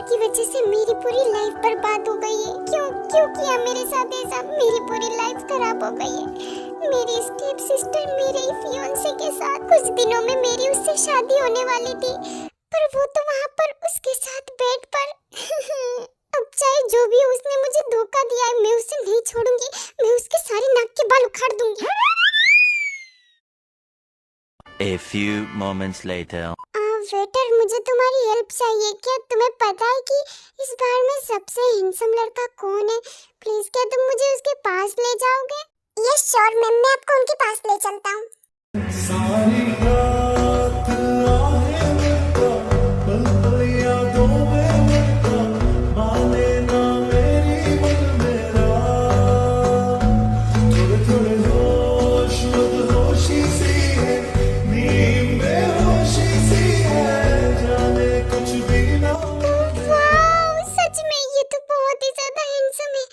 लड़की की वजह से मेरी पूरी लाइफ बर्बाद हो गई है। क्यों क्यों किया मेरे साथ ऐसा? मेरी पूरी लाइफ खराब हो गई है। मेरी स्टेप सिस्टर मेरे फियांसे के साथ कुछ दिनों में मेरी उससे शादी होने वाली थी, पर वो तो वहाँ पर उसके साथ बेड पर अब चाहे जो भी हो, उसने मुझे धोखा दिया है। मैं उसे नहीं छोड़ूंगी, मैं उसके सारे नाक के बाल उखाड़ दूंगी। A few moments later. Waiter, मुझे तुम्हारी हेल्प चाहिए। क्या तुम्हें पता है कि इस बार में सबसे हैंडसम लड़का कौन है? प्लीज क्या तुम मुझे उसके पास ले जाओगे? यस श्योर मैम, मैं आपको उनके पास ले चलता हूँ। सारी रात आहें मिलता, पल पल यादों में मिलता, माने ना मेरी मन मेरा, थोड़े थोड़े होश मदहोशी सी है, नींद बेहोशी सी है, जाने कुछ भी ना। वाव, सच में ये तो बहुत ही ज्यादा हैंडसम है।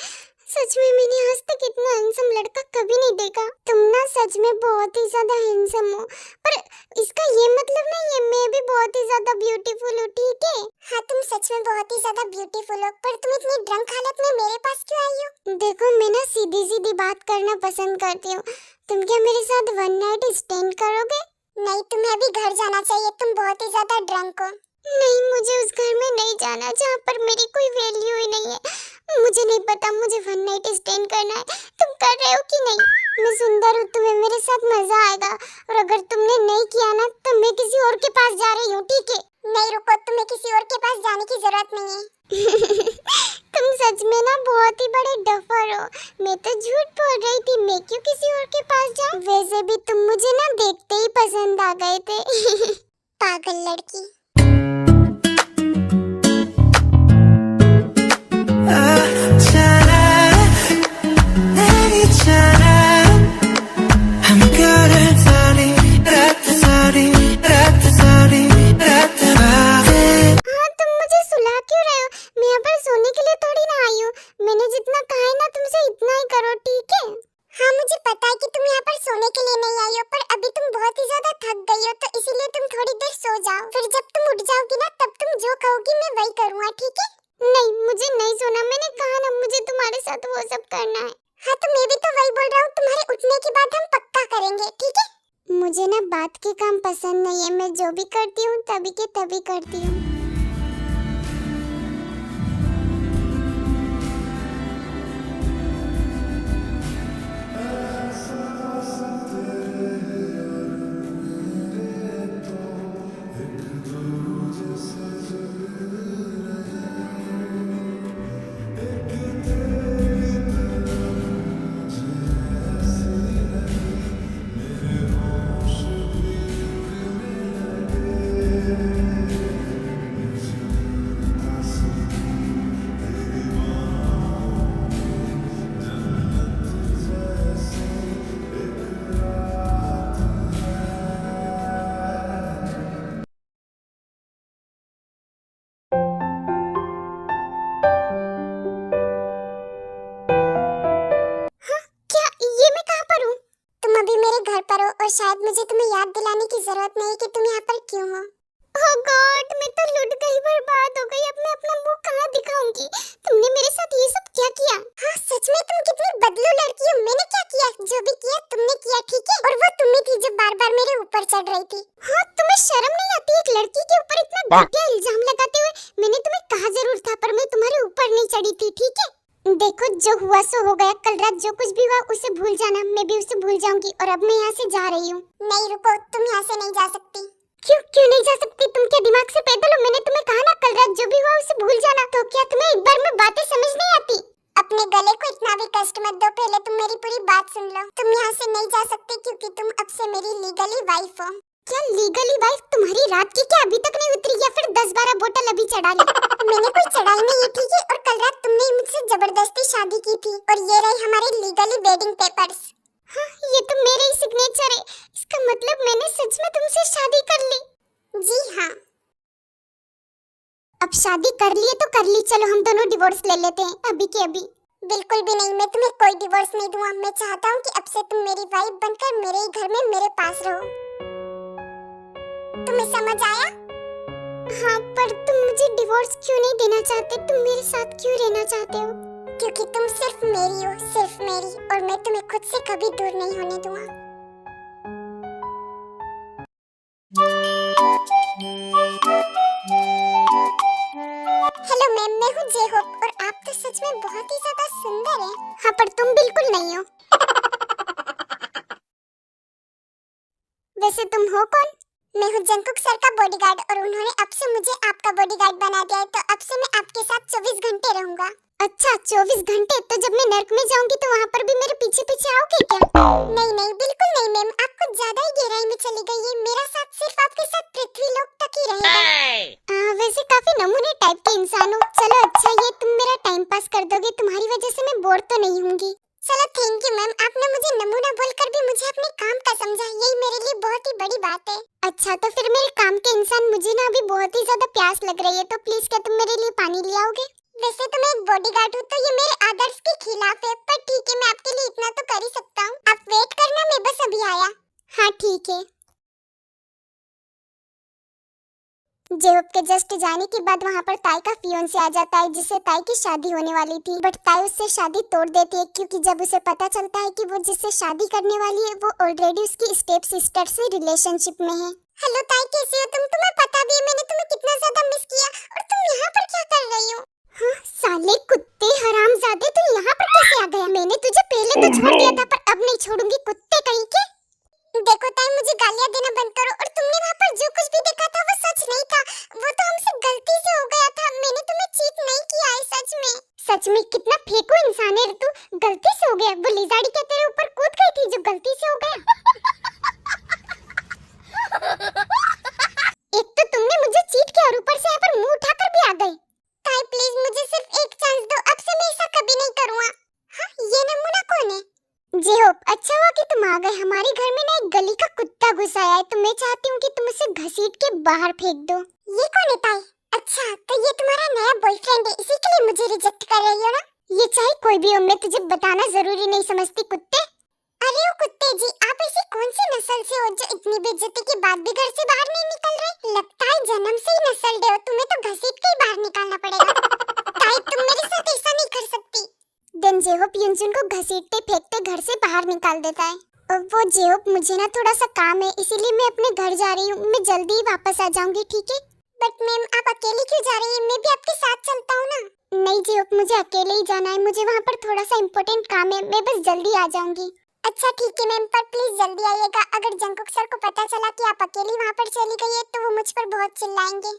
सच में मैंने आज तक इतना हैंडसम लड़का कभी नहीं देखा। तुम ना सच में बहुत ही ज्यादा हैंडसम हो, पर इसका ये मतलब नहीं है मैं भी बहुत ही ज्यादा ब्यूटीफुल हूँ, ठीक है? हाँ, तुम सच में बहुत ही ज्यादा ब्यूटीफुल हो, पर तुम इतनी ड्रंक हालत में मेरे पास क्यों आई हो? देखो, मैं ना सीधी सीधी बात करना पसंद करती हूँ। तुम क्या मेरे साथ वन नाइट स्टैंड करोगे? नहीं, तुम्हें अभी घर जाना चाहिए, तुम बहुत ही ज्यादा ड्रंक हो। नहीं, मुझे उस घर में नहीं जाना जहाँ पर मेरी कोई वैल्यू ही नहीं है। मुझे नहीं पता, मुझे वन नाइट स्टैंड करना है। तुम कर रहे हो कि नहीं? मैं सुंदर हूँ, तुम्हें मेरे साथ मजा आएगा, और अगर तुमने नहीं किया ना तो मैं किसी और के पास जा रही हूँ, ठीक है? नहीं रुको, तुम्हें किसी और के पास जाने की जरूरत नहीं है। तुम सच में ना बहुत ही बड़े डफर हो। मैं तो झूठ बोल रही थी, मैं क्यों किसी और के पास जाऊँ? वैसे भी तुम मुझे ना देखते ही पसंद आ गए थे। पागल लड़की। वो सब करना है। हाँ, तो मैं भी तो वही बोल रहा हूँ, तुम्हारे उठने के बाद हम पक्का करेंगे, ठीक है? मुझे ना बात के काम पसंद नहीं है, मैं जो भी करती हूँ तभी के तभी करती हूँ। और शायद मुझे तुम्हें याद दिलाने की जरूरत नहीं कि तुम यहाँ पर क्यों हो। ओह गॉड, मैं तो लुट गई, बर्बाद हो गई। अब मैं अपना मुंह कहाँ दिखाऊंगी? तुमने मेरे साथ ये सब क्या किया? हाँ, सच में तुम कितनी बदलू लड़की हो। मैंने क्या किया? जो भी किया तुमने किया, ठीक है? और वो तुम ही थी जो बार-बार मेरे ऊपर चढ़ रही थी। हाँ, तुम्हें शर्म नहीं आती एक लड़की के ऊपर इतना घटिया इल्जाम लगाते हुए? मैंने तुम्हें कहा जरूर था, पर मैं तुम्हारे ऊपर नहीं चढ़ी थी, ठीक है? देखो, जो हुआ सो हो गया। कल रात जो कुछ भी हुआ उसे भूल जाना। मैं भी उसे भूल जाऊंगी, और अब मैं यहाँ से जा रही हूँ। नहीं रुको, तुम यहाँ से नहीं जा सकती। क्यों क्यों नहीं जा सकती? तुम क्या दिमाग से पैदल हो? मैंने तुम्हें कहा ना, कल रात जो भी हुआ उसे भूल जाना। तो क्या तुम्हें एक बार में बातें समझ नहीं आती? अपने गले को इतना भी कष्ट मत दो, पहले तुम मेरी पूरी बात सुन लो। तुम यहाँ से नहीं जा सकती क्योंकि तुम अब से मेरी लीगली वाइफ हो। क्या लीगली वाइफ? तुम्हारी रात की क्या अभी तक नहीं उतरी, या फिर 10-12 बोतल अभी चढ़ा ली? मैंने कोई चढ़ाई नहीं है, ठीक है? और कल रात तुमने मुझसे जबरदस्ती शादी की थी, और ये रहे हमारे लीगली वेडिंग पेपर्स। हाँ, ये तो मेरे ही सिग्नेचर है। इसका मतलब मैंने सच में तुमसे शादी कर ली? जी हाँ। अब शादी कर ली है तो कर ली, चलो हम दोनों डिवोर्स ले लेते हैं अभी के अभी। बिल्कुल भी नहीं, मैं तुम्हें कोई डिवोर्स नहीं दूंगा। मैं चाहता हूँ कि अब से तुम मेरी वाइफ बनकर मेरे ही घर में मेरे पास रहो। तुम्हें समझ आया? हाँ, पर तुम मुझे डिवोर्स क्यों नहीं देना चाहते? तुम मेरे साथ क्यों रहना चाहते हो? क्योंकि तुम सिर्फ मेरी हो, सिर्फ मेरी, और मैं तुम्हें खुद से कभी दूर नहीं होने दूंगा। हेलो मैम, मैं हूँ जेहोप और आप तो सच में बहुत ही ज्यादा सुंदर हैं। हाँ, पर तुम बिल्कुल नहीं हो। वैसे तुम हो कौन? मैं हूँ जंगकुक सर का बॉडीगार्ड और उन्होंने अब से मुझे आपका बॉडीगार्ड बना दिया है, तो अब से मैं आपके साथ 24 घंटे रहूंगा। अच्छा, 24 घंटे? तो जब मैं नर्क में जाऊंगी तो वहाँ पर भी मेरे पीछे पीछे आओगे क्या? नहीं नहीं, बिल्कुल नहीं मैम, आप कुछ ज्यादा ही गहराई में चली गई है। मेरा साथ सिर्फ आपके साथ पृथ्वी लोक तक ही रहेगा। वैसे काफी नमूने टाइप के इंसान हो। चलो अच्छा, ये तुम मेरा टाइम पास कर दोगे, तुम्हारी वजह से मैं बोर तो नहीं होंगी। चलो थैंक यू मैम, आपने मुझे नमूना बोलकर भी मुझे अपने काम का समझा, यही मेरे लिए बहुत ही बड़ी बात है। अच्छा, तो फिर मेरे काम के इंसान, मुझे ना अभी बहुत ही ज्यादा प्यास लग रही है, तो प्लीज क्या तुम मेरे लिए पानी ले आओगे? वैसे तो मैं एक बॉडीगार्ड हूँ, तो ये मेरे आदर्श के खिलाफ है, पर ठीक है, मैं आपके लिए इतना तो कर ही सकता हूँ। आप वेट करना, मैं बस अभी आया। हाँ ठीक है। जेहोप के जस्ट जाने के बाद वहाँ पर ताई का फियोंसे आ जाता है, जिससे ताई की शादी होने वाली थी, बट ताई उससे शादी तोड़ देती है, क्योंकि जब उसे पता चलता है कि वो जिससे शादी करने वाली है वो ऑलरेडी उसकी स्टेप सिस्टर से रिलेशनशिप में है। हेलो ताई, कैसी हो तुम? तुम्हें पता भी है मैंने तुम्हें कितना ज्यादा मिस किया, और तुम यहाँ पर क्या कर रही हो? हाँ, साले कुत्ते हरामजादे, तू यहाँ पर कैसे आ गया? मैंने तुझे पहले तो छोड़ दिया था, पर अब नहीं छोड़ूंगी, कुत्ते कहीं के। देखो ताई, मुझे गालियाँ देना बंद करो, और तुमने वहाँ पर जो कुछ भी देखा था वो सच नहीं था, वो तो हमसे गलती से हो गया था। मैंने तुम्हें चीट नहीं किया है, सच में। सच में कितना फेंकू इंसान है तू, गलती से हो गया। वो लिजाड़ी के तेरे ऊपर कूद गई थी जो गलती से हो गया। एक तो तुमने मुझे चीट किया और ऊपर से यहाँ पर मुंह उठाकर भी आ गए। ताई प्लीज मुझे सिर्फ एक चांस दो, अब से मैं ऐसा कभी नहीं करूँगा। हाँ, ये नमूना कौन है? जेहोप, अच्छा हुआ कि तुम आ गए। हमारे घर में ना एक गली का कुत्ता घुस आया है, तो मैं चाहती हूँ कि तुम उसे घसीट के बाहर फेंक दो। ये कौन है ताई? अच्छा, तो ये तुम्हारा नया बॉयफ्रेंड है, इसी के लिए मुझे रिजेक्ट कर रही हो ना? ये चाहे कोई भी हो, मैं तुझे बताना जरूरी नहीं समझती कुत्ते। अरे ओ कुत्ते जी, आप ऐसी कौन सी नस्ल से हो जो इतनी बेइज्जती के बाद भी घर से बाहर नहीं निकल रहे? लगता है जन्म से ही नस्ल डे हो, तुम्हें तो घसीट के ही बाहर निकालना पड़ेगा। ताई तुम मेरे साथ ऐसा नहीं कर सकती। देन जेहोप युनजुन को घसीटते फेंकते घर से बाहर निकाल देता है। और वो जेहोप, मुझे ना थोड़ा सा काम है, इसीलिए मैं अपने घर जा रही हूँ, मैं जल्दी ही वापस आ जाऊंगी, ठीक है? बट मैम, आप अकेली क्यों जा रही हैं? मैं भी आपके साथ चलता हूँ ना। नहीं जेहोप, मुझे अकेले ही जाना है, मुझे वहाँ पर थोड़ा सा इम्पोर्टेंट काम है, मैं बस जल्दी आ जाऊंगी। अच्छा ठीक है मैम, पर प्लीज जल्दी आइएगा। अगर जंगकुक सर को पता चला कि आप अकेली वहाँ पर चली गई है तो वो मुझ पर बहुत चिल्लाएंगे।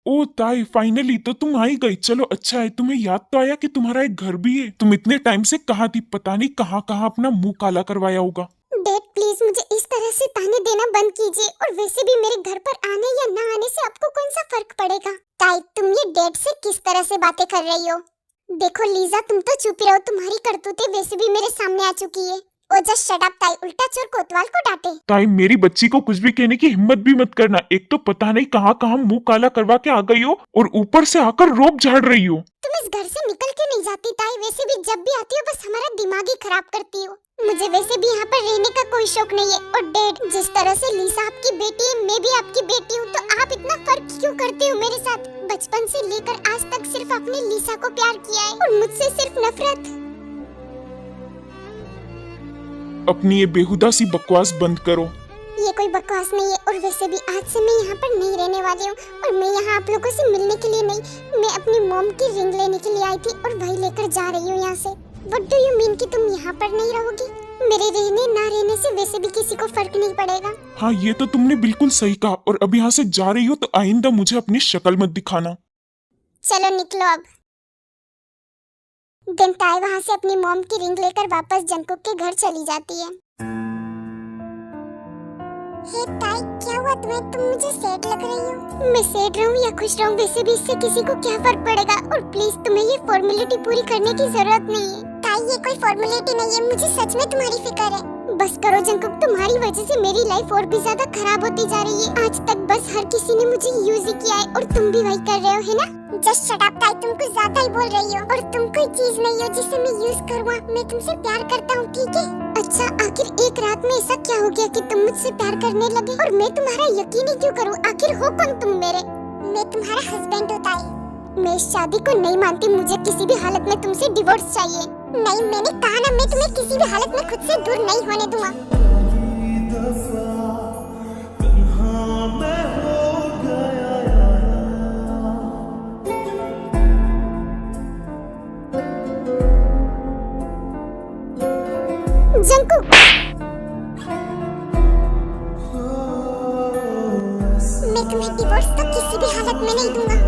ओ ताई, फाइनली तो तुम आ ही गई। चलो अच्छा है, तुम्हें याद तो आया कि तुम्हारा एक घर भी है। तुम इतने टाइम से कहाँ थी? पता नहीं कहाँ कहाँ अपना मुंह काला करवाया होगा। डैड प्लीज मुझे इस तरह से ताने देना बंद कीजिए, और वैसे भी मेरे घर पर आने या ना आने से आपको कौन सा फर्क पड़ेगा? ताई, तुम ये डैड से किस तरह से बातें कर रही हो? देखो लीजा, तुम तो चुप ही रहो, तुम्हारी करतूतें वैसे भी मेरे सामने आ चुकी है। ओ जस्ट शट अप ताई, उल्टा चोर कोतवाल को डांटे। ताई, मेरी बच्ची को कुछ भी कहने की हिम्मत भी मत करना। एक तो पता नहीं कहाँ कहाँ मुंह काला करवा के आ गई हो, और ऊपर से आकर रोब झाड़ रही हो। तुम इस घर से निकल के नहीं जाती ताई, वैसे भी जब भी आती हो बस हमारा दिमाग ही खराब करती हो। मुझे वैसे भी यहाँ पर रहने का कोई शौक नहीं है। और डैड, जिस तरह से लीसा आपकी बेटी है, मैं भी आपकी बेटी हूँ, तो आप इतना फर्क क्यों करते हो मेरे साथ? बचपन से लेकर आज तक सिर्फ आपने लीसा को प्यार किया है, और मुझसे सिर्फ नफरत। अपनी ये बेहुदा सी बकवास बंद करो। ये कोई बकवास नहीं है, और वैसे भी आज से मैं यहाँ पर नहीं रहने वाली हूँ, और मैं यहाँ आप लोगों से मिलने के लिए नहीं, मैं अपनी मॉम की रिंग लेने के लिए आई थी, और वही लेकर जा रही हूँ यहाँ से। What do you mean कि तुम यहाँ पर नहीं रहोगी? मेरे रहने ना रहने से वैसे भी किसी को फर्क नहीं पड़ेगा। हाँ, ये तो तुमने बिल्कुल सही कहा। और अब यहाँ से जा रही हो तो आइंदा मुझे अपनी शक्ल मत दिखाना। चलो निकलो अब। दिन ताई वहाँ से अपनी मॉम की रिंग लेकर वापस जंगकुक के घर चली जाती है। हे ताई, क्या हुआ तुम्हें? तुम मुझे सैड लग रही हो। मैं सैड रहूं या खुश रहूं, वैसे भी इससे किसी को क्या फर्क पड़ेगा। और प्लीज तुम्हें ये फॉर्मेलिटी पूरी करने की जरूरत नहीं है। ताई, ये कोई फॉर्मेलिटी नहीं है, मुझे सच में तुम्हारी फिक्र है। बस करो जंकुक, तुम्हारी वजह से मेरी लाइफ और भी ज्यादा खराब होती जा रही है। आज तक बस हर किसी ने मुझे यूज ही किया है और तुम भी वही कर रहे हो, है ना? जस्ट शट अप ताई, तुम कुछ ज्यादा ही बोल रही हो और तुम कोई चीज नहीं हो जिसे मैं यूज करूँ। मैं तुमसे प्यार करता हूँ, ठीक है? अच्छा, आखिर एक रात में ऐसा क्या हो गया कि तुम मुझसे प्यार करने लगे? और मैं तुम्हारा यकीन ही क्यों करूँ? आखिर हो कौन तुम मेरे? मैं तुम्हारा हस्बैंड होता है। मैं इस शादी को नहीं मानती, मुझे किसी भी हालत में तुमसे डिवोर्स चाहिए। नहीं, मैंने कहा ना, मैं तुम्हें किसी भी हालत में खुद से दूर नहीं होने दूंगा। जंकुक, मैं तुम्हें डिवोर्स तो किसी भी हालत में नहीं दूंगा।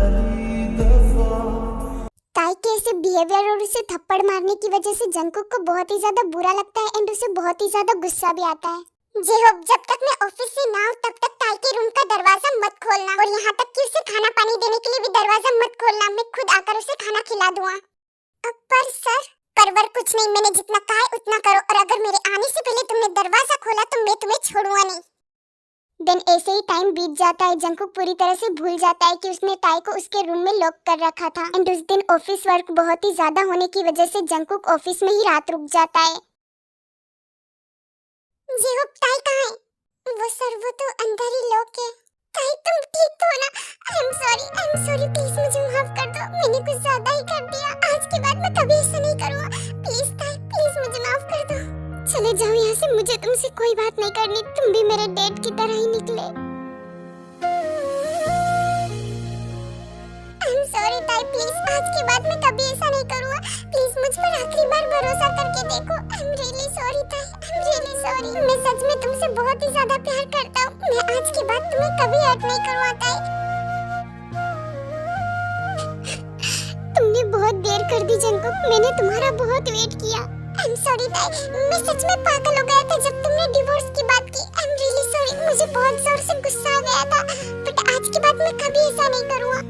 ताई के ऐसे बिहेवियर और उसे थप्पड़ मारने की वजह से जंकुक को बहुत ही ज्यादा बुरा लगता है एंड उसे बहुत ही ज्यादा गुस्सा भी आता है। जे होप, जब तक मैं ऑफिस से ना आऊं तब तक ताई के रूम का दरवाजा मत खोलना और यहाँ तक कि उसे खाना पानी देने के लिए भी दरवाजा मत खोलना। मैं खुद आकर उसे खाना खिला दूंगा। पर सर, परवर कुछ नहीं, मैंने जितना कहा है उतना करो और अगर मेरे आने से पहले तुमने दरवाजा खोला तो मैं तुम्हें छोड़ूंगा नहीं। देन ऐसे ही टाइम बीत जाता है। जंकुक पूरी तरह से भूल जाता है कि उसने ताई को उसके रूम में लॉक कर रखा था एंड उस दिन ऑफिस वर्क बहुत ही ज्यादा होने की वजह से जंकुक ऑफिस में ही रात रुक जाता है। जी होप, ताई कहाँ है? वो सर, वो तो अंदर ही लॉक है। ताई, तुम ठीक तो हो ना? आई एम सॉरी, प्लीज मुझे माफ कर दो, मैंने कुछ ज्यादा ही कर दिया। आज के बाद मैं कभी ऐसा नहीं करूँगा। प्लीज ताई, प्लीज मुझे माफ कर दो। चले जाओ यहाँ से, मुझे तुमसे कोई बात नहीं करनी। तुम भी मेरे डैड की तरह ही निकले। आई एम सॉरी ताई, प्लीज आज के बाद मैं कभी ऐसा नहीं करूँगा। प्लीज मुझ पर आखिरी बार भरोसा करके देखो। आई एम रियली सॉरी ताई, आई एम रियली सॉरी। मैं सच में तुमसे बहुत ही ज्यादा प्यार करता हूँ। मैं आज के बाद तुम्हें कभी हर्ट नहीं करूँगा ताई। तुमने बहुत देर कर दी जंकुक, मैंने तुम्हारा बहुत वेट किया। आई एम सॉरी ताई, मैं सच में पागल हो गया था जब तुमने डिवोर्स की बात की। आई एम रियली सॉरी, मुझे बहुत जोर से गुस्सा आ गया था, बट आज के बाद मैं कभी ऐसा नहीं करूँगा।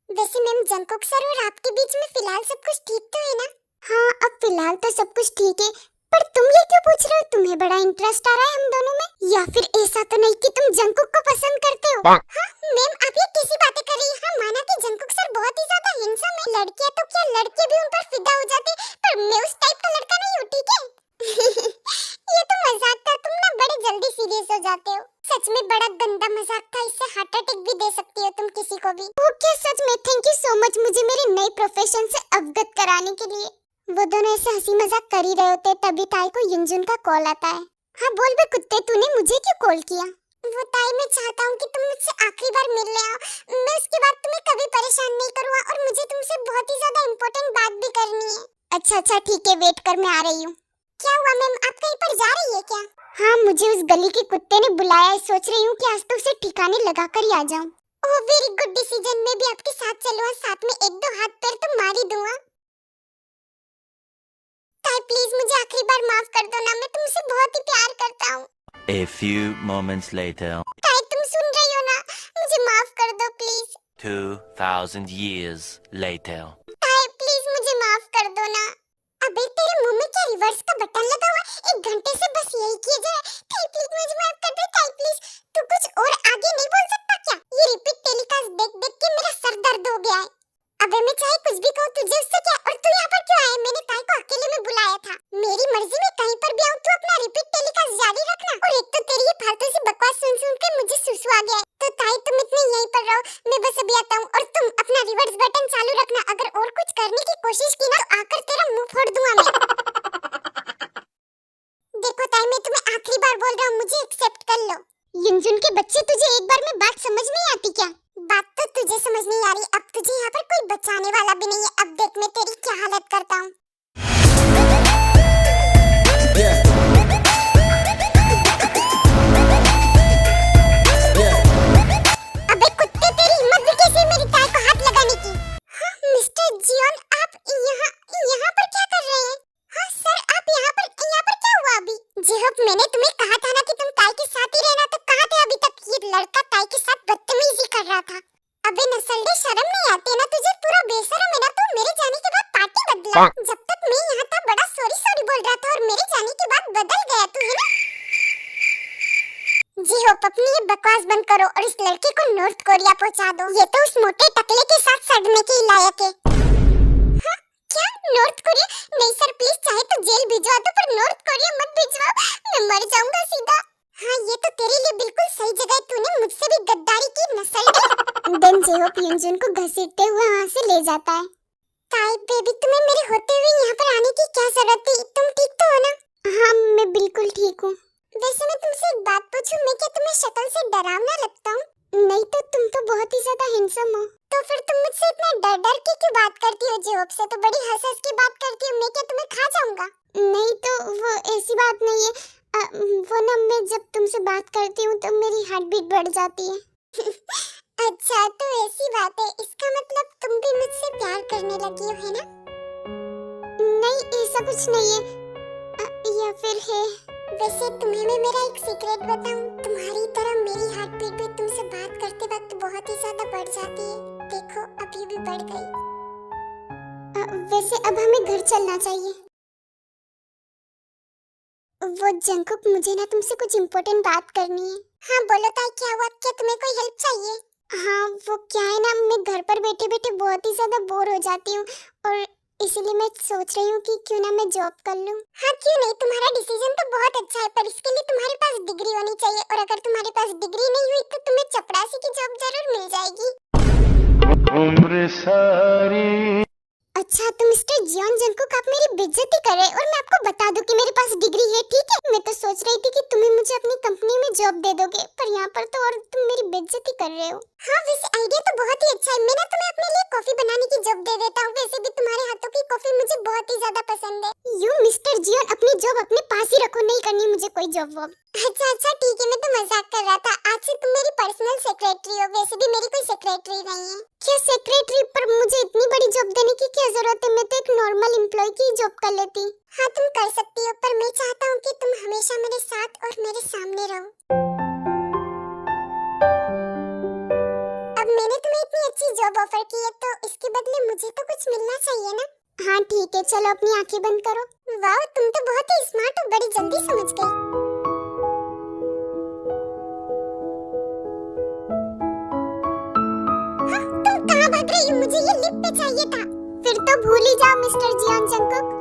वैसे मैम जंकुक सर और आपके बीच में फिलहाल सब कुछ ठीक तो है ना? हाँ, अब फिलहाल तो सब कुछ ठीक है, पर तुम ये क्यों पूछ रहे हो? तुम्हें बड़ा इंटरेस्ट आ रहा है हम दोनों में? या फिर ऐसा तो नहीं कि तुम जंकुक को पसंद करते हो? हाँ मैम, आप ये कैसी बातें कर रही हैं? हाँ, माना कि जंकुक सर बहुत ही ज्यादा हैंडसम है, लड़कियां तो क्या लड़के भी उन पर फिदा हो जाते, पर मैं उस टाइप का लड़का नहीं हूँ, ठीक है? ये तो मजाक था, तुम ना बड़े जल्दी सीरियस हो जाते हो। सच में बड़ा गंदा मजाक था, इससे हार्ट अटैक भी दे सकती हो तुम किसी को भी। ओके, सच में थैंक यू सो मच मुझे मेरे नए प्रोफेशन से अवगत कराने के लिए। वो दोनों ऐसे हंसी मजाक कर ही रहे होते तभी ताई को युनजुन का कॉल आता है। हाँ बोल बे कुत्ते, तूने मुझे क्यों कॉल किया? वो ताई, मैं चाहता हूँ कि तुम मुझसे आखिरी बार मिलने आओ। मैं उसके बाद तुम्हें कभी परेशान नहीं करूँगा और मुझे तुमसे बहुत ही ज्यादा इम्पोर्टेंट बात भी करनी है। अच्छा ठीक है, वेट कर, मैं आ रही हूँ। क्या हुआ मैम, आप कहीं पर जा रही है क्या? हाँ, मुझे उस गली के कुत्ते ने बुलाया है, सोच रही हूँ कि आज तो उसे ठिकाने लगा कर ही आ जाऊँ। ओह वेरी गुड डिसीजन, मैं भी आपके साथ चलूँगा, साथ में एक दो हाथ पैर तो मार ही दूंगा। ताई प्लीज मुझे आखिरी बार माफ कर दो ना, मैं तुमसे बहुत ही प्यार करता हूँ। A few moments later. ताई तुम सुन रही हो ना, मुझे माफ कर दो प्लीज। 2000 years later. ताई प्लीज मुझे माफ कर दो ना। अबे तेरे मुंह में क्या रिवर्स का बटन लगा हुआ? एक घंटे से बस यही किया जा रहा है। ताई प्लीज मुझे माफ कर दो, ताई प्लीज। तू कुछ और आगे नहीं बोल सकता क्या? ये रिपीट टेलीकास्ट देख देख के मेरा सर दर्द हो गया है। अबे मैं चाहे कुछ भी कहूँ, तुझे उससे क्या? और तू यहाँ पर क्यों आया? मैंने ताई को अकेले में बुलाया था। मेरी मर्जी में कहीं पर भी आऊँ, तू अपना रिपीट टेलीकास्ट जारी रखना। और एक तो तेरी ये फालतू सी बकवास सुन सुन के मुझे सुसु आ गया है। तो ताई तुम इतने यहीं पर रहो, मैं बस अभी आता हूँ। और तुम अपना रिवर्स बटन चालू रखना, अगर और कुछ करने की कोशिश की ना तो आकर तेरा मुंह फोड़ दूंगा मैं। देखो ताई, मैं तुम्हें आखिरी बार बोल रहा हूँ, मुझे एक्सेप्ट कर लो। युनजुन के बच्चे, तुझे एक बार में बात समझ नहीं आती क्या? बात तो तुझे समझ नहीं आ रही, अब तुझे यहाँ पर कोई बचाने वाला भी नहीं है। अब देख मैं तेरी क्या हालत करता हूँ। अबे कुत्ते, तेरी हिम्मत भी कैसे मेरी ताई को हाथ लगाने की? हाँ मिस्टर जियोन, आप यहाँ पर क्या कर रहे हैं? हाँ सर, आप यहाँ पर क्या हुआ अभी? जे होप मैंने तुम्हें कहा था ना कि तुम ताई के साथ ही रहना, तो कहाँ थे अभी तक? ये लड़का ताई के साथ बदतमीजी कर रहा था। अबे नसल्डे, शर्म नहीं आती ना तुझे? पूरा बेशरम है ना तू। मेरे जाने के बाद पार्टी बदला। जब तक मैं यहाँ था बड़ा सॉरी सॉरी बोल रहा था, और मेरे जाने के बाद बदल गया तू, है ना? जी होप, अपनी ये बकवास बंद करो और इस लड़के को नॉर्थ कोरिया पहुँचा दो। ये तो उस मोटे टकले के साथ सड़ने के लायक है। हाँ, क्या नॉर्थ कोरिया? नहीं सर प्लीज, चाहे तो जेल भिजवा दो पर नॉर्थ कोरिया मत भिजवाओ, मैं मर जाऊंगा सीधा। हाँ, ये तो तेरे लिए बिल्कुल सही जगह है, तूने मुझसे भी गद्दारी की नस्ल। देन जेहोप युनजुन को घसीटते हुए वहाँ से ले जाता है। ताई बेबी, तुम्हें मेरे होते हुए यहाँ पर आने की क्या जरूरत थी? तुम ठीक तो हो ना? हाँ, मैं बिल्कुल ठीक हूँ। वैसे मैं तुमसे एक बात पूछूं, मैं क्या तुम्हें शक्ल से डरावना लगता हूँ? नहीं तो तुम तो बहुत ही ज्यादा हैंडसम हो। तो फिर तुम मुझसे इतना डर डर के क्यों बात करती हो? जेहोप से तो बड़ी हंस हंस के बात करती हो, मैं क्या तुम्हें खा जाऊंगा? नहीं तो वो ऐसी बात नहीं है, वो ना मैं जब तुमसे बात करती हूँ तो मेरी हार्ट बीट बढ़ जाती है। अच्छा, तो ऐसी बात है, इसका मतलब तुम भी मुझसे प्यार करने लगी हो, है ना? नहीं, ऐसा कुछ नहीं है, या फिर है? वैसे तुम्हें मैं मेरा एक सीक्रेट बताऊं? तुम्हारी तरह मेरी हार्ट बीट भी तुमसे बात करते वक्त बहुत ही ज्यादा बढ़ जाती है। देखो, अभी भी बढ़ गई। वैसे अब हमें घर चलना चाहिए। वो जंकुक, मुझे ना तुमसे कुछ इम्पोर्टेंट बात करनी है। हाँ बोलो ताई, क्या हुआ? क्या तुम्हें कोई हेल्प चाहिए? हाँ, वो क्या है ना, मैं घर पर बैठे बैठे बहुत ही ज्यादा बोर हो जाती हूँ, और इसीलिए मैं सोच रही हूँ कि क्यों ना मैं जॉब कर लूँ। हाँ क्यों नहीं, तुम्हारा डिसीजन तो बहुत अच्छा है, पर इसके लिए तुम्हारे पास डिग्री होनी चाहिए, और अगर तुम्हारे पास डिग्री नहीं हुई तो तुम्हें चपरासी की जॉब जरूर मिल जाएगी। उम्र सारी। अच्छा, तो मिस्टर जियोन जंकुक, आप मेरी बेइज्जती कर रहे हैं, और मैं आपको बता दूं कि मेरे पास डिग्री है, ठीक है? मैं तो सोच रही थी कि तुम्हें मुझे अपनी कंपनी में जॉब दे दोगे, पर यहाँ पर तो और तुम मेरी बेइज्जती कर रहे हो। हाँ, वैसे आइडिया तो बहुत ही अच्छा है, मैं ना तुम्हें अपने लिए कॉफी बनाने की जॉब दे देता हूँ। वैसे भी तुम्हारे हाथों की कॉफी मुझे बहुत ही ज्यादा पसंद है। यू मिस्टर जियोन, अपनी जॉब अपने पास ही रखो, नहीं करनी मुझे कोई जॉब वॉब। अच्छा अच्छा ठीक है, मैं तो मजाक कर रहा था। आज से तुम मेरी पर्सनल सेक्रेटरी हो। वैसे भी मेरी कोई सेक्रेटरी नहीं है। क्या सेक्रेटरी? पर मुझे इतनी बड़ी जॉब देने की क्या जरूरत है? मैं तो एक नॉर्मल एम्प्लॉय की जॉब कर लेती। हाँ तुम कर सकती हो, पर मैं चाहता हूँ कि तुम हमेशा मेरे साथ और मेरे सामने रहो। अब मैंने तुम्हें इतनी अच्छी जॉब ऑफर की है, तो इसके बदले मुझे तो कुछ मिलना चाहिए ना? हाँ ठीक है, चलो अपनी आंखें बंद करो। वाह, तुम तो बहुत ही स्मार्ट हो, बड़ी जल्दी समझ गई। कहाँ भाग रही हो? मुझे ये लिफ्ट पे चाहिए था। फिर तो भूल ही जाओ मिस्टर जियोन जंकुक।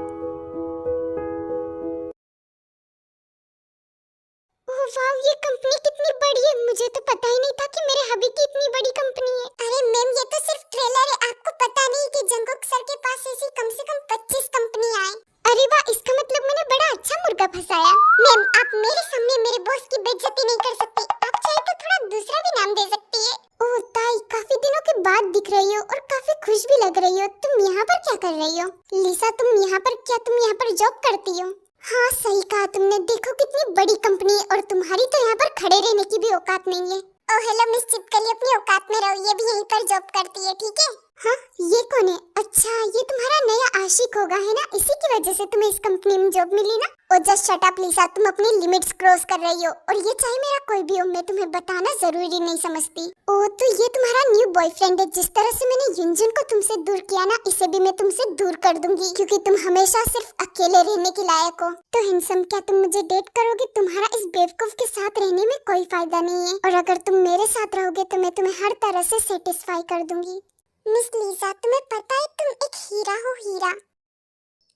ओह वाव, ये कंपनी कितनी बड़ी है, मुझे तो पता ही नहीं था कि मेरे हबी की इतनी बड़ी कंपनी है। अरे मैम, ये तो सिर्फ ट्रेलर है, आपको पता नहीं कि जंकुक सर के पास ऐसी कम से कम 25 कंपनियां हैं। अरे वाह, इसका मतलब मैंने बड़ा अच्छा मुर्गा फंसाया। मैम, आप मेरे सामने मेरे बॉस की बेइज्जती नहीं कर सकती। आप चाहे तो थोड़ा दूसरा भी नाम दे सकती है। ओह ताई, काफी दिनों के बाद दिख रही हो और काफी खुश भी लग रही हो। तुम यहाँ पर क्या कर रही हो? लिसा, तुम यहाँ पर जॉब करती हो? हाँ सही कहा तुमने। देखो कितनी बड़ी कंपनी है, और तुम्हारी तो यहाँ पर खड़े रहने की भी औकात नहीं है। ओह हेलो मिस चिपकली, अपनी औकात में रहो। ये भी यहीं पर जॉब करती है, ठीक है? हाँ, ये कौन है? अच्छा, ये तुम्हारा नया आशिक होगा, है ना? इसी की वजह से तुम्हें इस कंपनी में जॉब मिली ना? ओ जस्ट शट अप लिसा, तुम अपनी लिमिट्स क्रॉस कर रही हो, और ये चाहे मेरा कोई भी हो, मैं तुम्हें बताना जरूरी नहीं समझती। ओ तो ये तुम्हारा न्यू बॉयफ्रेंड है। जिस तरह से मैंने युनजुन को तुमसे दूर किया ना, इसे भी मैं तुमसे दूर कर दूंगी, क्योंकि तुम हमेशा सिर्फ अकेले रहने के लायक हो। तो हैंडसम, क्या तुम मुझे डेट करोगे? तुम्हारा इस बेवकूफ के साथ रहने में कोई फायदा नहीं है, और अगर तुम मेरे साथ रहोगे तो मैं तुम्हें हर तरह से सेटिस्फाई कर दूंगी। मिस लीसा, तुम्हें पता है तुम एक हीरा हो, हीरा,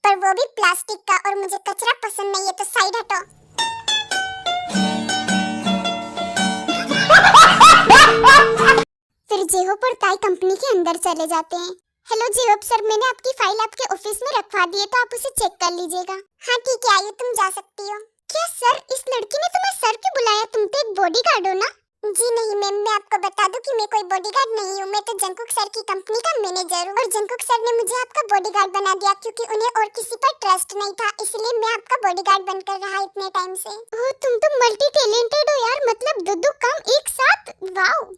पर वो भी प्लास्टिक का, और मुझे कचरा पसंद नहीं है, तो साइड हटो। फिर जेहोप और ताई कंपनी के अंदर चले जाते हैं। हेलो जेहोप सर, मैंने आपकी फाइल आपके ऑफिस में रखवा दी है, तो आप उसे चेक कर लीजिएगा। हाँ ठीक है, आइए तुम जा सकती हो। क्या सर, इस लड़की ने तुम्हें सर क्यों बुलाया? तुम तो एक बॉडीगार्ड हो ना? जी नहीं मैम, मैं आपको बता दूं कि मैं कोई बॉडीगार्ड नहीं हूँ। मैं तो जंकुक सर की कंपनी का मैनेजर हूँ, और जंकुक सर ने मुझे आपका बॉडीगार्ड बना दिया, क्योंकि उन्हें और किसी पर ट्रस्ट नहीं था, इसलिए मैं आपका बॉडीगार्ड बनकर रहा इतने टाइम से। ओह, तुम तो मल्टी टैलेंटेड हो यार, मतलब दो काम एक साथ। वाओ।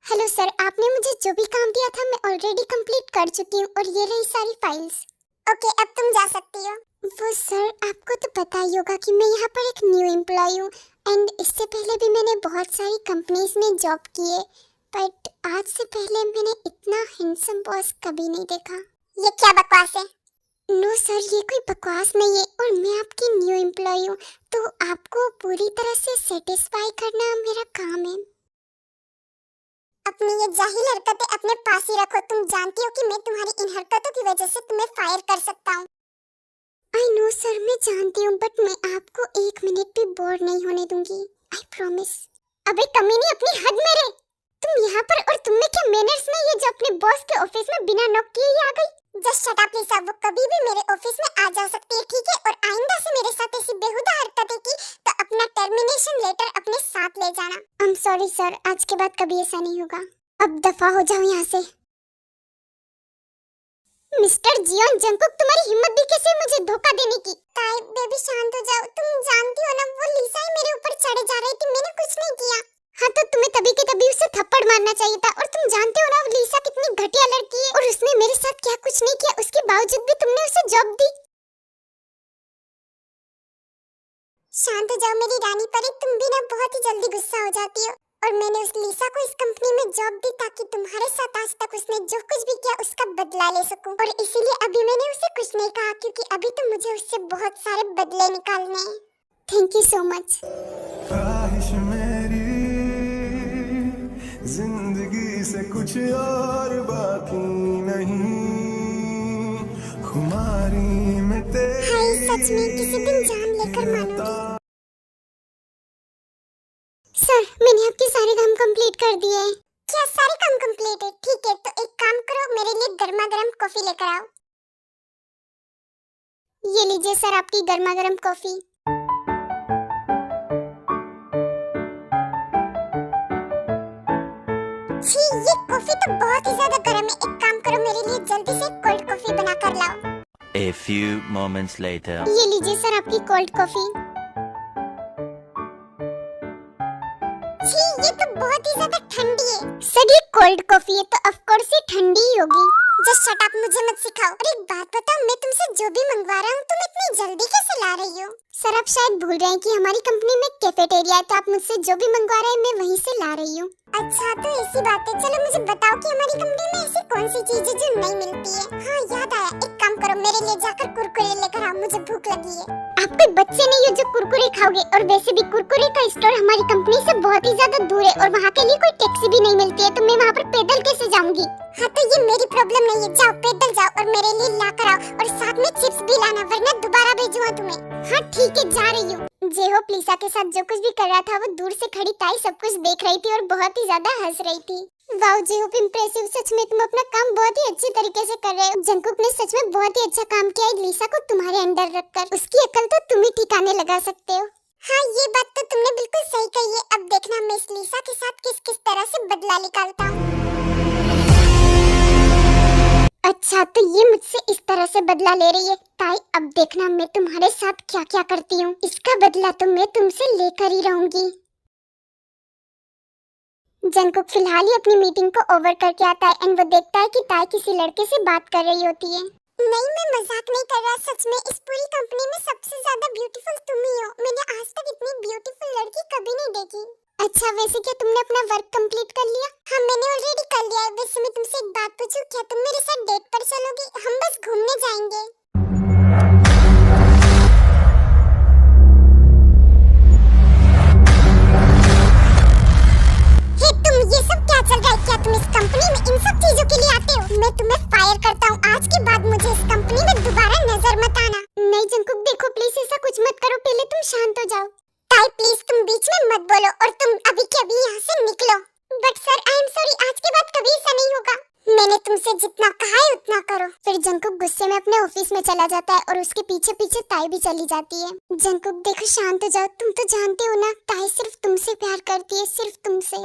हेलो सर, आपने मुझे जो भी काम दिया था मैं ऑलरेडी कंप्लीट कर चुकी हूँ, और ये रही सारी फाइल्स। ओके, अब तुम जा सकती हो। वो सर, आपको तो पता ही होगा कि मैं यहाँ पर एक न्यू एम्प्लॉय हूँ एंड इससे पहले भी मैंने बहुत सारी कंपनीज में जॉब की है, बट आज से पहले मैंने इतना हैंडसम बॉस कभी नहीं देखा। ये क्या बकवास है? नो सर, ये कोई बकवास नहीं है और मैं आपकी न्यू एम्प्लॉय हूँ, तो आपको पूरी तरह से सेटिस्फाई करना मेरा काम है। अपनी ये जाहिल हरकतें अपने पास ही रखो। तुम जानती हो कि मैं तुम्हारी इन हरकतों की वजह से तुम्हें फायर कर सकता हूँ। आई नो सर, मैं जानती हूँ, बट मैं आपको 1 मिनट भी बोर नहीं होने दूंगी, आई प्रॉमिस। अबे कमीनी, अपनी हद में रह। तुम यहाँ पर, और तुम में क्या मैनर्स नहीं है जो अपने बॉस के ऑफिस में बिना नॉक किए ही आ गई? जस्ट शट अप लिसा, वो कभी भी मेरे ऑफिस में आ जा सकती है, ठीक है? और आइंदा से मेरे साथ ऐसी बेहुदा हरकतें की तो अपना टर्मिनेशन लेटर अपने साथ ले जाना। आई एम सॉरी सर, आज के बाद कभी ऐसा नहीं होगा। अब दफा हो जाओ यहाँ से। मिस्टर जियोन जंगकुक, तुम्हारी हिम्मत भी कैसे मुझे धोखा देने की? ताई बेबी शांत हो जाओ। तुम जानती हो ना, वो लिसा ही मेरे ऊपर चढ़े जा रही थी, मैंने कुछ नहीं किया। हाँ तो तुम्हें तभी के तभी उसे थप्पड़ मारना चाहिए था, और तुम जानते हो ना वो लिसा कितनी घटिया लड़की है और उसने मेरे साथ क्या कुछ नहीं किया, उसके बावजूद भी तुमने उसे जॉब दी। शांत हो जाओ मेरी रानी परी, तुम भी ना बहुत ही जल्दी गुस्सा हो जाती हो। और मैंने उस लिसा को इस कंपनी में जॉब दी ताकि तुम्हारे साथ आज तक उसने जो कुछ भी किया उसका बदला ले सकूं, और इसीलिए अभी मैंने उसे कुछ नहीं कहा, क्योंकि अभी तो मुझे उससे बहुत सारे बदले निकालने हैं। Thank you so much. ख्वाहिश मेरी जिंदगी से कुछ और बाकी नहीं, खुमारी में तेरी हाय, सच में किसी दिन जान लेकर मानूंगी। सर, मैंने आपके सारे काम कंप्लीट कर दिए हैं। क्या सारे काम कंप्लीट है? ठीक है, तो एक काम करो, मेरे लिए गर्मा गर्म कॉफी लेकर आओ। ये लीजिए सर आपकी गर्मा गर्म कॉफी। छी, ये कॉफी तो बहुत ही ज्यादा गर्म है। एक काम करो, मेरे लिए जल्दी से कोल्ड कॉफी बना कर लाओ। A few moments later. ये लीजिए सर आपकी कोल्ड कॉफी। छी, ये तो बहुत ही ज्यादा ठंडी है। सर ये कोल्ड कॉफी है तो ऑफ कोर्स ये ठंडी ही होगी। जस्ट शट अप, मुझे मत सिखाओ। और एक बात बताओ, मैं तुमसे जो भी मंगवा रहा हूँ तुम इतनी जल्दी कैसे ला रही हो? सर आप शायद भूल रहे हैं कि हमारी कंपनी में कैफेटेरिया है, तो आप मुझसे जो भी मंगवा रहे हैं मैं वहीं से ला रही हूँ। अच्छा तो ऐसी बात है। चलो मुझे बताओ कि हमारी कंपनी में ऐसी कौन सी चीज है जो नहीं मिलती है? हाँ याद आया, एक काम करो, मेरे लिए जाकर कुरकुरे लेकर आओ, मुझे भूख लगी है। आप कोई बच्चे नहीं हो जो कुरकुरे खाओगे, और वैसे भी कुरकुरे का स्टोर हमारी कंपनी से बहुत ही ज्यादा दूर है और वहाँ के लिए कोई टैक्सी भी नहीं मिलती है, तो मैं वहाँ पर पैदल कैसे जाऊंगी? हाँ तो ये मेरी प्रॉब्लम नहीं है, जाओ पैदल जाओ और मेरे लिए ला कर आओ, और साथ में चिप्स भी लाना, वरना दोबारा भेजूंगा तुम्हें। हाँ ठीक है, जा रही हूँ। जेहोप लिसा के साथ जो कुछ भी कर रहा था वो दूर से खड़ी ताई सब कुछ देख रही थी और बहुत ही ज्यादा हंस रही थी। वाओ जेहोप, इम्प्रेसिव, सच में तुम अपना काम बहुत ही अच्छी तरीके से कर रहे हो। जंगकुक ने सच में बहुत ही अच्छा काम किया है लिसा को तुम्हारे अंडर रखकर। उसकी अकल तो तुम ही ठिकाने लगा सकते हो। हाँ ये बात तो तुमने बिल्कुल सही कही है। अब देखना मैं इस लिसा के साथ किस किस तरह से बदला निकालता हूँ। अच्छा तो ये मुझसे इस तरह से बदला ले रही है ताई, अब देखना मैं तुम्हारे साथ क्या क्या करती हूँ। इसका बदला तो मैं तुमसे लेकर ही रहूंगी। जंगकुक फिलहाल ही अपनी मीटिंग को ओवर करके आता है एंड वो देखता है कि ताई किसी लड़के से बात कर रही होती है। नहीं मैं मजाक नहीं कर रहा, सच में इस पूरी कंपनी में सबसे ज्यादा ब्यूटीफुल तुम ही हो। मैंने आज तक इतनी ब्यूटीफुल लड़की कभी नहीं देखी। अच्छा वैसे क्या तुमने अपना वर्क कंप्लीट कर लिया? हाँ मैंने ऑलरेडी कर लिया है। वैसे मैं तुमसे एक बात पूछूं, क्या तुम मेरे साथ डेट पर चलोगी? हम बस घूमने जाएंगे। हे तुम, ये सब क्या चल रहा है? क्या तुम इस कंपनी में इन सब चीजों के लिए आते हो? मैं तुम्हें फायर करता हूँ। आज के बाद मुझे इस कंपनी में दोबारा नजर मत आना। नहीं जंगकुक देखो प्लीज ऐसा कुछ मत करो, पहले तुम शांत हो जाओ। ताई प्लीज तुम बीच में मत बोलो और तुम अभी के अभी यहाँ से निकलो। But sir I am sorry, आज के बाद कभी ऐसा नहीं होगा। मैंने तुमसे जितना कहा है उतना करो। फिर जंगकुक गुस्से में अपने ऑफिस में चला जाता है और उसके पीछे पीछे ताई भी चली जाती है। जंगकुक देखो शांत हो जाओ, तुम तो जानते हो ना ताई सिर्फ तुमसे प्यार करती है, सिर्फ तुमसे।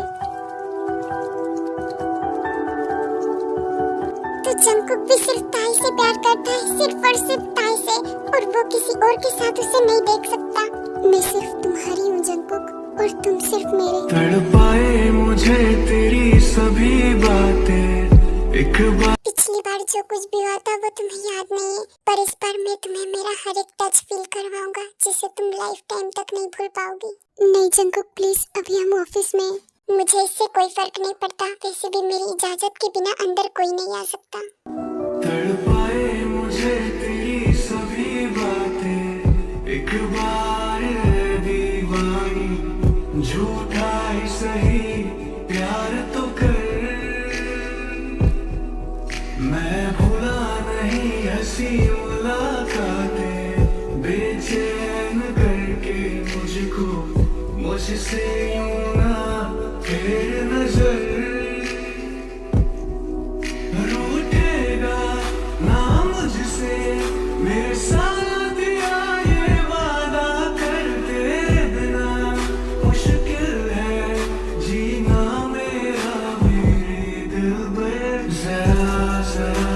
तो जंगकुक भी सिर्फ ताई से प्यार करता है, सिर्फ और सिर्फ ताई से, और वो किसी और के साथ उसे नहीं देख सकता। मैं सिर्फ तुम्हारी हूँ जंगकुक और तुम सिर्फ मेरे। तड़पाए मुझे तेरी सभी बातें एक बार। पिछली बार जो कुछ भी हुआ था वो तुम्हें याद नहीं है, पर इस बार मैं तुम्हें मेरा हर एक टच फील करवाऊंगा जिसे तुम लाइफ टाइम तक नहीं भूल पाओगी। नहीं जंकुक प्लीज, अभी हम ऑफिस में हैं। मुझे इससे कोई फर्क नहीं पड़ता, वैसे भी मेरी इजाजत के बिना अंदर कोई नहीं आ सकता। तड़पाए मुझे तेरी सभी बातें, एक बार है दीवानी, झूठा ही सही प्यार तो कर। मैं भूला नहीं हंसी मुलाकातें, बेचैन करके मुझको मुझसे यूं ना फेर नजर। रूठेगा ना मुझसे मेरे साथ या ये वादा कर, तेरे बिना मुश्किल है जीना मेरा मेरे दिल में। जरा जरा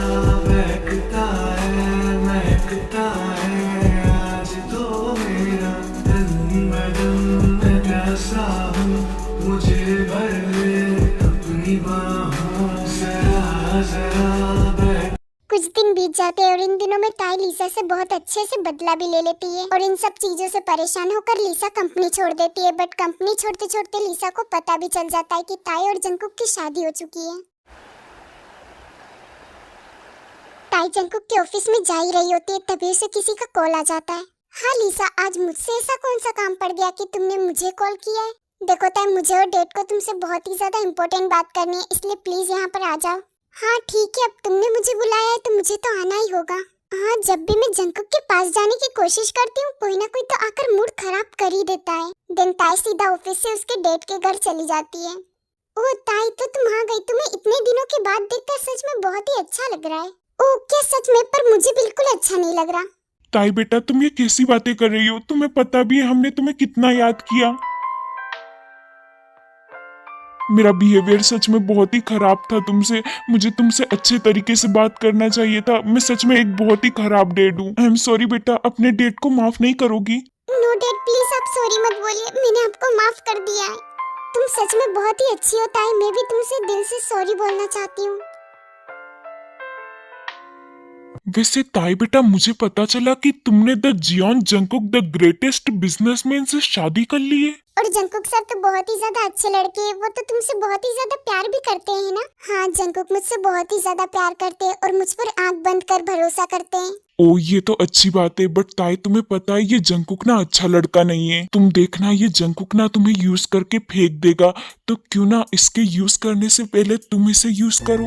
महकता है आज तो मेरा दिन बदन में प्यासा हूँ, मुझे भर ले अपनी बाहों। जरा जरा कुछ दिन बीत जाते हैं और इन दिनों में ताई लीसा से बहुत अच्छे से बदला भी ले लेती है और इन सब चीजों से परेशान होकर लीसा कंपनी छोड़ देती है। बट कंपनी छोड़ते छोड़ते लीसा को पता भी चल जाता है कि ताई और जंकुक की शादी हो चुकी है। ताई जंकुक के ऑफिस में जा ही रही होती है, तभी उसे किसी का कॉल आ जाता है। हाँ लीसा, आज मुझसे ऐसा कौन सा काम पड़ गया कि तुमने मुझे कॉल किया है? देखो ताई, मुझे और डेट को तुमसे बहुत ही ज्यादा इम्पोर्टेंट बात करनी है, इसलिए प्लीज यहाँ पर आ जाओ। हाँ ठीक है, अब तुमने मुझे बुलाया है तो मुझे तो आना ही होगा। हाँ, जब भी मैं जंकुक के पास जाने की कोशिश करती हूँ कोई ना कोई तो आकर मूड खराब कर ही देता है। दिन ताई सीधा ऑफिस से उसके डेट के घर चली जाती है। ओह ताई, तो तुम आ गई, तुम्हें इतने दिनों के बाद देखकर सच में बहुत ही अच्छा लग रहा है। ओह क्या सच में? पर मुझे बिल्कुल अच्छा नहीं लग रहा। ताई बेटा, तुम ये कैसी बातें कर रही हो? तुम्हें पता भी है हमने तुम्हें कितना याद किया। मेरा बिहेवियर सच में बहुत ही खराब था तुमसे। मुझे तुमसे अच्छे तरीके से बात करना चाहिए था। मैं सच में एक बहुत ही खराब डेट हूँ। आई एम सॉरी बेटा, अपने डेट को माफ नहीं करोगी? नो डैड प्लीज, आप सॉरी मत बोलिए, मैंने आपको माफ कर दिया है। तुम सच में बहुत ही अच्छी हो ताई, मैं भी तुमसे दिल से सॉरी बोलना चाहती हूँ। वैसे ताई बेटा, मुझे पता चला कि तुमने the Jeon Jungkook the greatest businessman से शादी कर ली है। और जंकुक सर तो बहुत ही ज्यादा अच्छे लड़के हैं, वो तो तुमसे बहुत ही ज्यादा प्यार भी करते हैं ना? हाँ, जंकुक मुझसे बहुत ही ज्यादा प्यार करते हैं और मुझ पर आंख बंद कर भरोसा करते हैं। ओ ये तो अच्छी बात है, बट ताई तुम्हें पता है ये जंकुक ना अच्छा लड़का नहीं है। तुम देखना, ये जंकुक ना तुम्हें यूज करके फेंक देगा, तो क्यों ना इसके यूज करने से पहले तुम इसे यूज करो।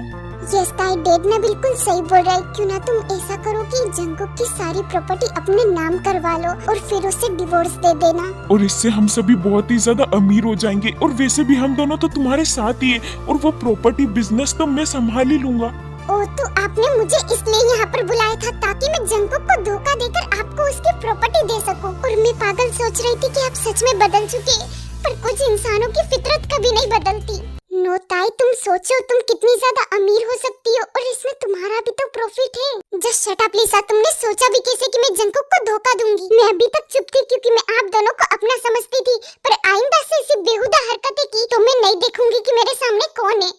यस ताई, डैड ना बिल्कुल सही बोल रहा है। क्यों ना तुम ऐसा करो कि जंकुक की सारी प्रॉपर्टी अपने नाम करवा लो और फिर उसे डिवोर्स दे देना। और इससे हम सभी बहुत ही ज्यादा अमीर हो जाएंगे। और वैसे भी हम दोनों तो तुम्हारे साथ ही है, और वो प्रॉपर्टी बिजनेस तो मैं संभाल ही लूंगा। ओह, तो आपने मुझे इसलिए यहाँ पर बुलाया था ताकि मैं जंकुक को धोखा देकर आपको उसकी प्रॉपर्टी दे सकूं। और मैं पागल सोच रही थी कि आप सच में बदल चुके हैं, पर कुछ इंसानों की फितरत कभी नहीं बदलती। नो ताई, तुम सोचो तुम कितनी ज्यादा अमीर हो सकती हो और इसमें तुम्हारा भी तो प्रॉफिट है। जस्ट शट अप लीसा, तुमने सोचा भी कैसे कि मैं जंकुक को धोखा दूंगी? मैं अभी तक चुप थी क्योंकि मैं आप दोनों को अपना समझती थी, पर आइंदा से ऐसी बेहुदा हरकतें की तो मैं नहीं देखूंगी कि मेरे सामने कौन है।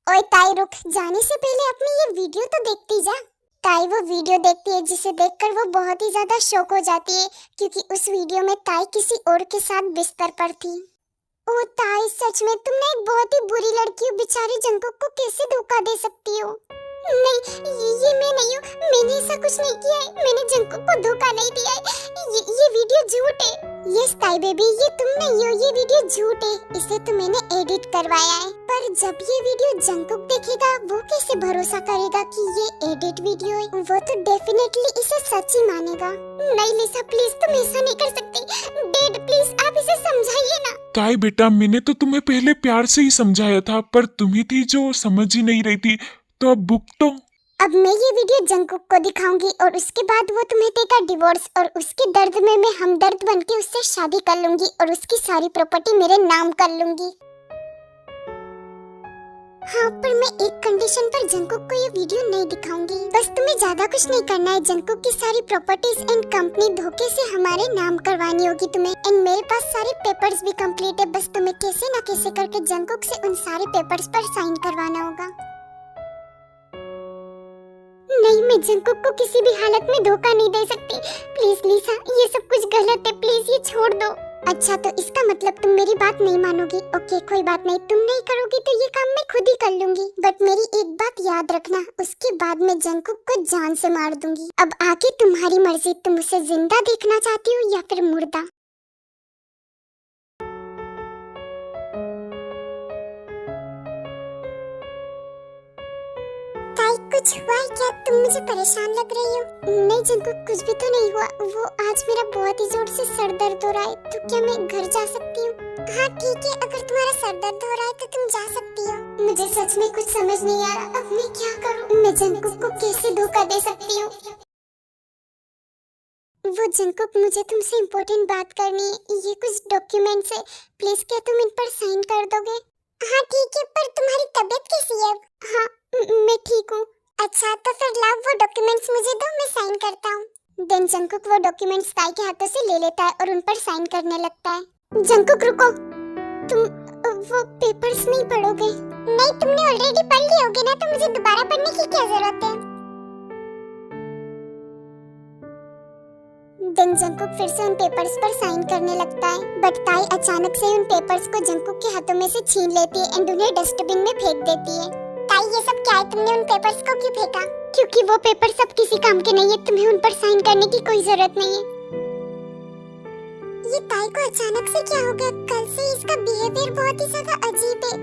ओए ताई रुक, जाने से पहले अपनी ये वीडियो तो देखती जा। ताई वो वीडियो देखती है जिसे देखकर वो बहुत ही ज्यादा शॉक हो जाती है, क्योंकि उस वीडियो में ताई किसी और के साथ बिस्तर पर थी। ओह ताई, सच में तुमने एक बहुत ही बुरी लड़की हो, बेचारे जंकुक को कैसे धोखा दे सकती हो? नहीं, ये मैं नहीं हूँ, मैंने ऐसा कुछ नहीं किया है, मैंने जंकुक को धोखा नहीं दिया है, ये वीडियो झूठ है। यस ताई बेबी, ये तुम नहीं हो, ये वीडियो झूठ है, इसे तो मैंने एडिट करवाया है। पर जब ये वीडियो जंकुक देखेगा वो कैसे भरोसा करेगा कि ये एडिट वीडियो है? वो तो डेफिनेटली इसे सच ही मानेगा। नहीं लिसा प्लीज, तुम ऐसा नहीं कर सकती। डैड प्लीज, आप इसे समझाइए ना। ताई बेटा, मैंने तो तुम्हें पहले प्यार से ही समझाया था, पर तुम्ही थी जो समझ ही नहीं रही थी, तो अब भुगतो। अब मैं ये वीडियो जंकुक को दिखाऊंगी और उसके बाद वो तुम्हें देगा डिवोर्स, और उसके दर्द में मैं हमदर्द बनके उससे शादी कर लूंगी और उसकी सारी प्रॉपर्टी मेरे नाम कर लूंगी। हाँ, पर मैं एक कंडीशन पर जंकुक को ये वीडियो नहीं दिखाऊंगी। बस तुम्हें ज्यादा कुछ नहीं करना है, जंकुक की सारी प्रॉपर्टीज एंड कंपनी धोखे से हमारे नाम करवानी होगी तुम्हें। एंड मेरे पास सारे पेपर्स भी कंप्लीट है, बस तुम्हें कैसे ना कैसे करके जंकुक से उन सारे पेपर्स पर साइन करवाना होगा। नहीं, मैं जंकुक को किसी भी हालत में धोखा नहीं दे सकती। प्लीज लिसा, ये सब कुछ गलत है, प्लीज ये छोड़ दो। अच्छा, तो इसका मतलब तुम मेरी बात नहीं मानोगी। ओके, कोई बात नहीं, तुम नहीं करोगी तो ये काम मैं खुद ही कर लूंगी। बट मेरी एक बात याद रखना, उसके बाद मैं जंकुक को जान से मार दूंगी। अब आगे तुम्हारी मर्जी, तुम उसे जिंदा देखना चाहती हो या फिर मुर्दा। कुछ हुआ है क्या? तुम मुझे परेशान लग रही हो। नहीं जंकुक, कुछ भी तो नहीं हुआ। वो आज मेरा बहुत ही जोर से सर दर्द हो रहा है, तो क्या मैं घर जा सकती हूँ? हाँ ठीक है, अगर तुम्हारा सर दर्द हो रहा है तो तुम जा सकती हो। मुझे सच में कुछ समझ नहीं आ रहा, अब मैं क्या करूँ? मैं जंकुक को कैसे धोखा दे सकती हूँ? वो जंकुक, मुझे तुमसे इम्पोर्टेंट बात करनी है। ये कुछ डॉक्यूमेंट्स है, प्लीज क्या तुम इन पर साइन कर दोगे? हाँ ठीक है, पर तुम्हारी तबीयत कैसी है? हाँ मैं ठीक हूँ। अच्छा, तो फिर लाओ वो डॉक्यूमेंट्स मुझे दो, मैं साइन करता हूँ। देन जंकुक वो डॉक्यूमेंट्स ताई के हाथों से ले लेता है और उन पर साइन करने लगता है। जंकुक रुको, तुम वो पेपर्स नहीं पढ़ोगे? नहीं, तुमने ऑलरेडी पढ़ लिए होगे ना, तो मुझे दोबारा पढ़ने की क्या जरूरत है? देन जंकुक फिर से उन पेपर्स पर साइन करने लगता है, बट ताई अचानक से उन पेपर्स को जंकुक के हाथों में से छीन लेती है एंड उन्हें डस्टबिन में फेंक देती है। ताई, ये सब क्या है? तुमने उन पेपर्स को क्यों फेंका? क्योंकि वो पेपर सब किसी काम के नहीं है, तुम्हें उन पर साइन करने की कोई जरूरत नहीं है। ये ताई को अचानक से क्या हो गया? कल से इसका बिहेवियर बहुत ही ज्यादा अजीब है।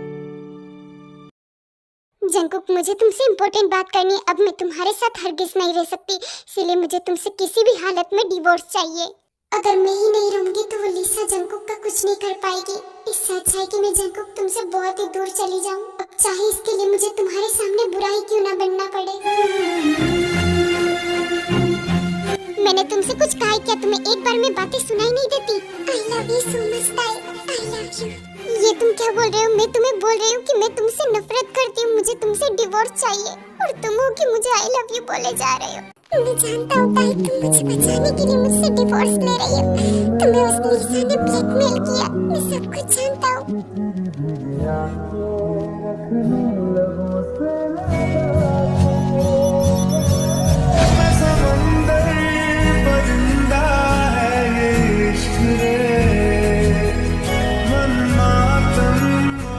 जंकुक, मुझे तुमसे इम्पोर्टेंट बात करनी है। अब मैं तुम्हारे साथ हरगिज नहीं रह सकती, इसलिए मुझे तुमसे किसी भी हालत में डिवोर्स चाहिए। अगर मैं ही नहीं रहूंगी तो वो लिसा जंकुक का कुछ नहीं कर पाएगी। इससे अच्छा है कि मैं जंकुक तुमसे बहुत ही दूर चली जाऊं, अब चाहे इसके लिए मुझे तुम्हारे सामने बुरा ही क्यों ना बनना पड़े। मैंने तुमसे कुछ कहा है क्या? तुम्हें एक बार में बातें सुनाई नहीं देती? I love you so much, ताई। I love you। ये तुम क्या बोल रहे हो? मैं तुम्हें बोल रही हूँ कि मैं तुमसे नफरत करती हूँ, मुझे तुमसे डिवोर्स चाहिए, और तुम हो कि मुझे I love you बोले जा रहे हो। मैं जानता हूँ ताई, तुम मुझे बचाने के लिए मुझसे डिवोर्स ले रही हो। तुम्हें उस लिसा ने ब्लैकमेल किया, मैं सब कुछ जानता हूँ।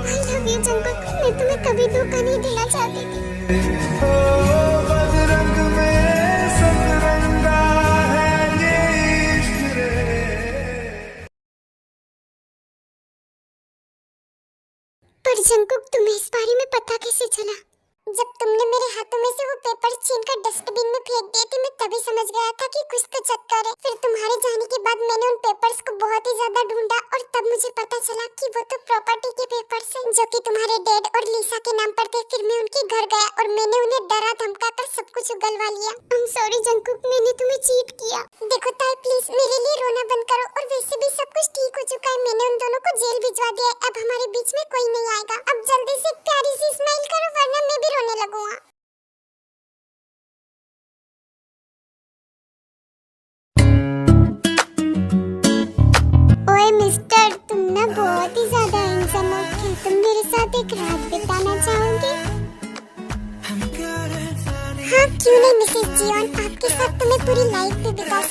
I love you जंकुक, मैं तुम्हें कभी धोखा नहीं देना चाहती थी। पर जंकुक, तुम्हें इस बारे में पता कैसे चला? जब तुमने मेरे हाथों में से वो पेपर छीनकर डस्टबिन में फेंक दिए थे, मैं तभी समझ गया था कि कुछ तो चक्कर है। फिर तुम्हारे जाने के बाद मैंने उन पेपर्स को बहुत ही ज्यादा ढूंढा और तब मुझे पता चला कि वो तो प्रॉपर्टी के पेपर्स हैं, जो कि तुम्हारे डैड और लिसा के नाम पर थे। फिर मैं उनके घर गया और मैंने उन्हें डरा धमका कर सब कुछ उगलवा लिया। I'm sorry जंकुक, मैंने तुम्हें चीट किया। देखो ताई, प्लीज मेरे लिए रोना बंद करो, और वैसे भी सब कुछ ठीक हो चुका है। मैंने उन दोनों को जेल भिजवा दिया है, अब हमारे बीच में कोई नहीं आएगा। अब जल्दी से एक प्यारी सी स्माइल करो, वरना मैं भी रोने लगूंगा। ओए मिस्टर, तुम ना बहुत ही ज्यादा हैंडसम हो। क्या तुम मेरे साथ एक रात बिताना चाहोगे? हाँ क्यों नहीं मिसेस जियोन, आपके साथ तो मैं पूरी लाइफ भी बिता